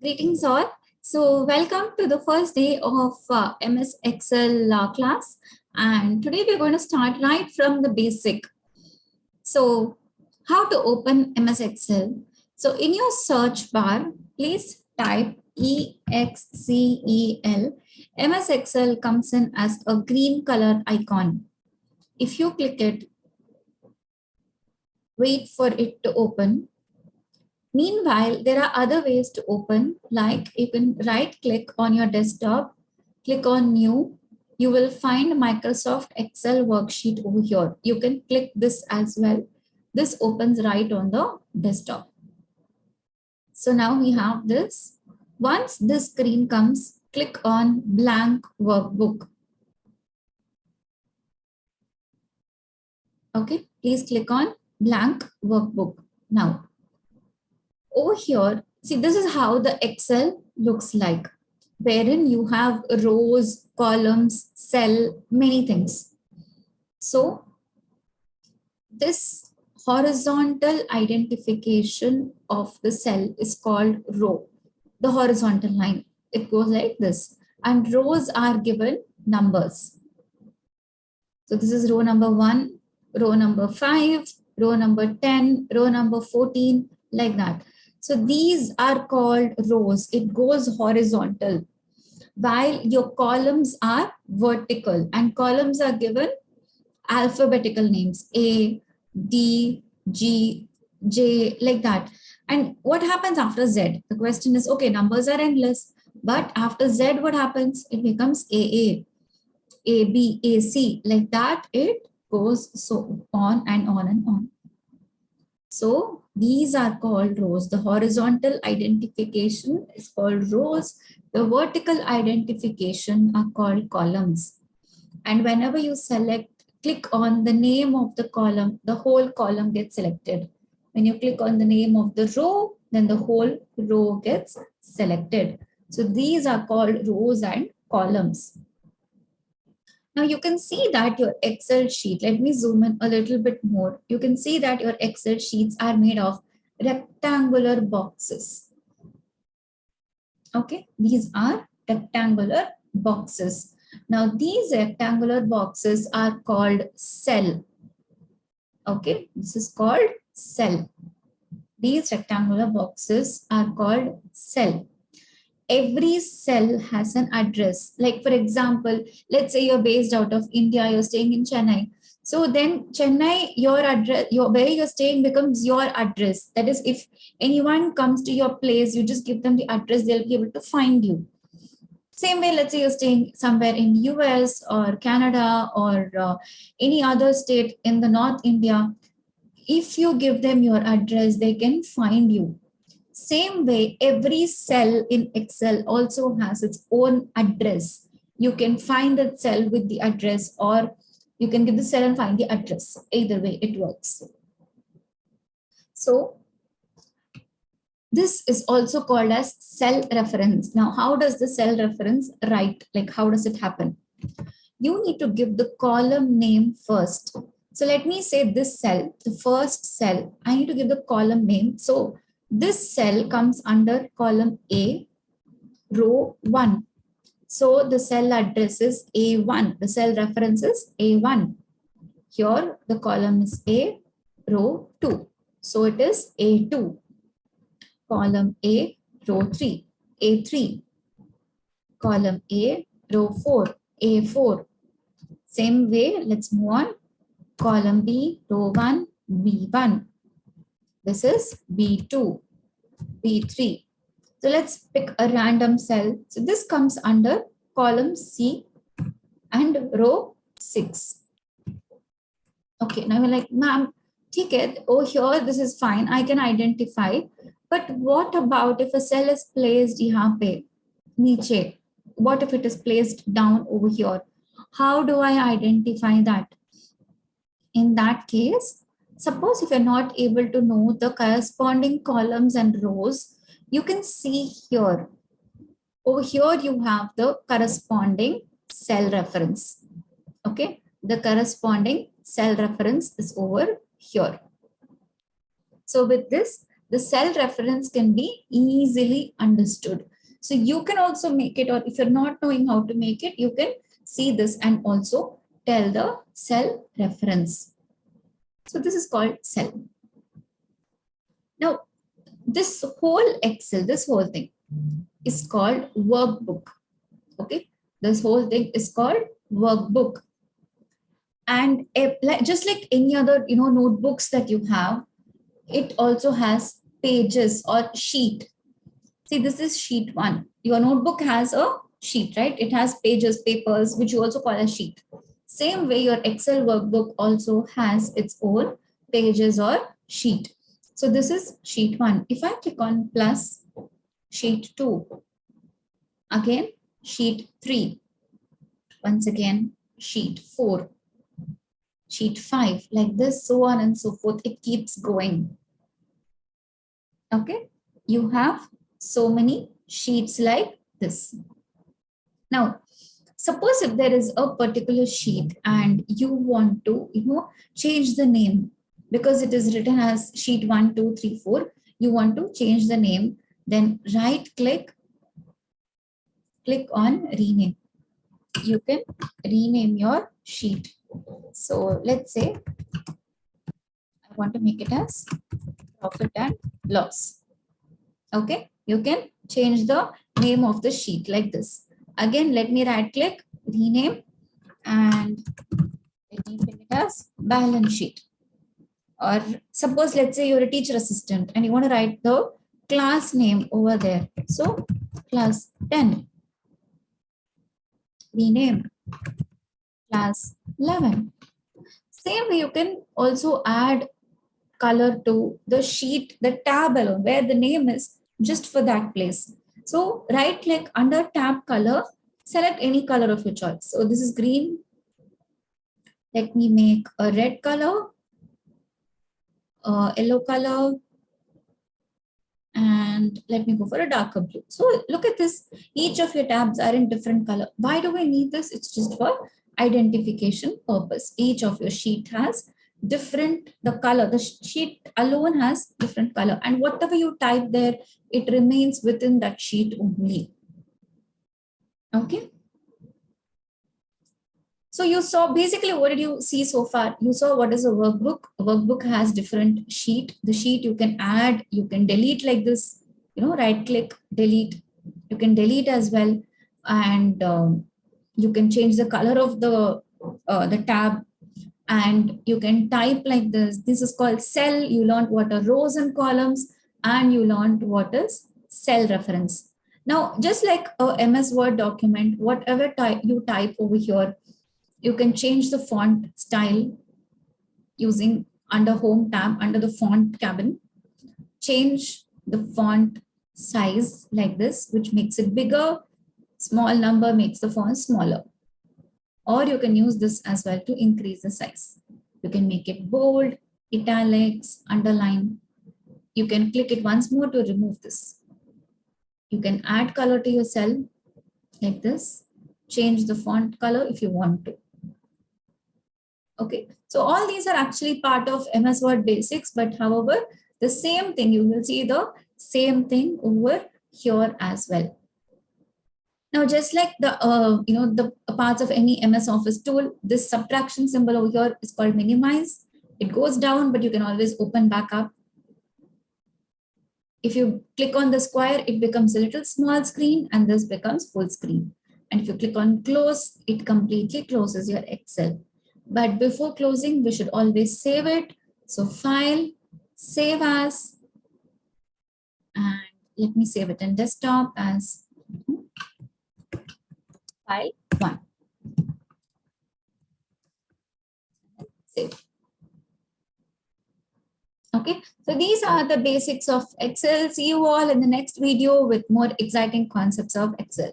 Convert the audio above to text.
Greetings all. So welcome to the first day of MS Excel class. And today we're going to start right from the basic. So how to open MS Excel. So in your search bar, please type EXCEL. MS Excel comes in as a green color icon. If you click it, wait for it to open. Meanwhile, there are other ways to open, like you can right click on your desktop, click on new, you will find Microsoft Excel worksheet over here. You can click this as well. This opens right on the desktop. So now we have this. Once this screen comes, click on blank workbook. Okay, please click on blank workbook. Now, over here, see, this is how the Excel looks like, wherein you have rows, columns, cell, many things. So this horizontal identification of the cell is called row, the horizontal line. It goes like this, and rows are given numbers. So this is row number 1, row number 5, row number 10, row number 14, like that. So these are called rows. It goes horizontal, while your columns are vertical, and columns are given alphabetical names A, D, G, J, like that. And what happens after Z? The question is, okay, numbers are endless, but after Z, what happens? It becomes AA, AB, AC, like that. It goes so on and on and on. So these are called rows. The horizontal identification is called rows. The vertical identification are called columns. And whenever you click on the name of the column, the whole column gets selected. When you click on the name of the row, then the whole row gets selected. So these are called rows and columns. Now you can see that your Excel sheet, let me zoom in a little bit more. You can see that your Excel sheets are made of rectangular boxes. Okay, these are rectangular boxes. Now these rectangular boxes are called cell. Okay, this is called cell. These rectangular boxes are called cell. Every cell has an address. Like for example, let's say you're based out of India, you're staying in Chennai. So then Chennai, your address, where you're staying becomes your address. That is, if anyone comes to your place, you just give them the address, they'll be able to find you. Same way, let's say you're staying somewhere in US or Canada or any other state in the North India. If you give them your address, they can find you. Same way, every cell in Excel also has its own address. You can find that cell with the address, or you can give the cell and find the address. Either way, it works. So this is also called as cell reference. Now, how does the cell reference write? Like, how does it happen? You need to give the column name first. So let me say this cell, the first cell, I need to give the column name. So this cell comes under column A, row 1. So the cell address is A1. The cell reference is A1. Here the column is A, row 2. So it is A2. Column A, row 3, A3. Column A, row 4, A4. Same way, let's move on. Column B, row 1, B1. This is B2, B3. So let's pick a random cell. So this comes under column C and row 6. Okay, now we're like, ma'am, oh here, this is fine. I can identify. But what about if a cell is placed यहाँ पे, नीचे? What if it is placed down over here? How do I identify that? In that case, suppose if you're not able to know the corresponding columns and rows, you can see here. Over here, you have the corresponding cell reference. Okay, the corresponding cell reference is over here. So with this, the cell reference can be easily understood. So you can also make it, or if you're not knowing how to make it, you can see this and also tell the cell reference. So this is called cell. Now, this whole Excel, this whole thing is called workbook. Okay, this whole thing is called workbook. And just like any other, notebooks that you have, it also has pages or sheet. See, this is sheet 1. Your notebook has a sheet, right? It has pages, papers, which you also call a sheet. Same way, your Excel workbook also has its own pages or sheet. So this is sheet 1. If I click on plus, sheet 2, again, sheet 3, once again, sheet 4, sheet 5, like this, so on and so forth. It keeps going. Okay, you have so many sheets like this. Now, suppose if there is a particular sheet and you want to, change the name because it is written as sheet 1, 2, 3, 4. You want to change the name, then right click, click on rename. You can rename your sheet. So let's say I want to make it as profit and loss. Okay, you can change the name of the sheet like this. Again, let me right click, rename, and let me put it as balance sheet. Or suppose, let's say you're a teacher assistant and you want to write the class name over there. So class 10, rename class 11. Same way, you can also add color to the sheet, the tab alone, where the name is just for that place. So right click under tab color, select any color of your choice. So this is green. Let me make a red color, a yellow color, and let me go for a darker blue. So look at this. Each of your tabs are in different color. Why do we need this? It's just for identification purpose. Each of your sheet has different, the color, the sheet alone has different color, and whatever you type there, it remains within that sheet only. Okay. So you saw, basically, what did you see so far? You saw what is a workbook. A workbook has different sheet. The sheet you can add, you can delete like this, right click, delete. You can delete as well. And you can change the color of the tab, and you can type like this. This is called cell. You learned what are rows and columns, and you learned what is cell reference. Now, just like a MS Word document, whatever you type over here, you can change the font style using under home tab, under the font cabin, change the font size like this, which makes it bigger. Small number makes the font smaller. Or you can use this as well to increase the size. You can make it bold, italics, underline. You can click it once more to remove this. You can add color to your cell like this. Change the font color if you want to. Okay, so all these are actually part of MS Word basics, but however, the same thing, you will see the same thing over here as well. Now, just like the the parts of any MS Office tool, this subtraction symbol over here is called minimize. It goes down, but you can always open back up. If you click on the square, it becomes a little small screen, and this becomes full screen. And if you click on close, it completely closes your Excel. But before closing, we should always save it. So file, save as, and let me save it in desktop as file 1. Save. Okay, so these are the basics of Excel. See you all in the next video with more exciting concepts of Excel.